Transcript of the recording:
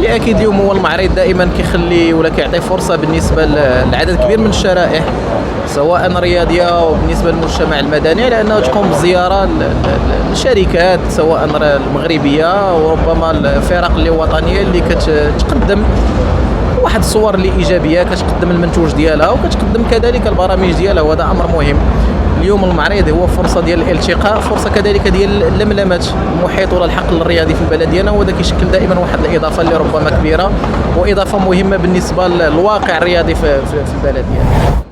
اللي اكيد اليوم هو المعرض دائما كيخلي ولا كيعطي فرصه بالنسبه لعدد كبير من الشرائح سواء رياضيه وبالنسبه للمجتمع المدني على انه تقوم بزياره للشركات سواء المغربيه وربما الفرق اللي وطنيه اللي كتقدم واحد الصور اللي ايجابيه، كتقدم المنتوج ديالها وكتقدم كذلك البرامج ديالها، وهذا امر مهم. اليوم المعرض هو فرصه ديال الالتقاء، فرصه كذلك ديال لملمه المحيط ولا الحقل الرياضي في البلد ديالنا، وهذا كيشكل دائما واحد الاضافه اللي ربما كبيره واضافه مهمه بالنسبه للواقع الرياضي في البلد ديالنا.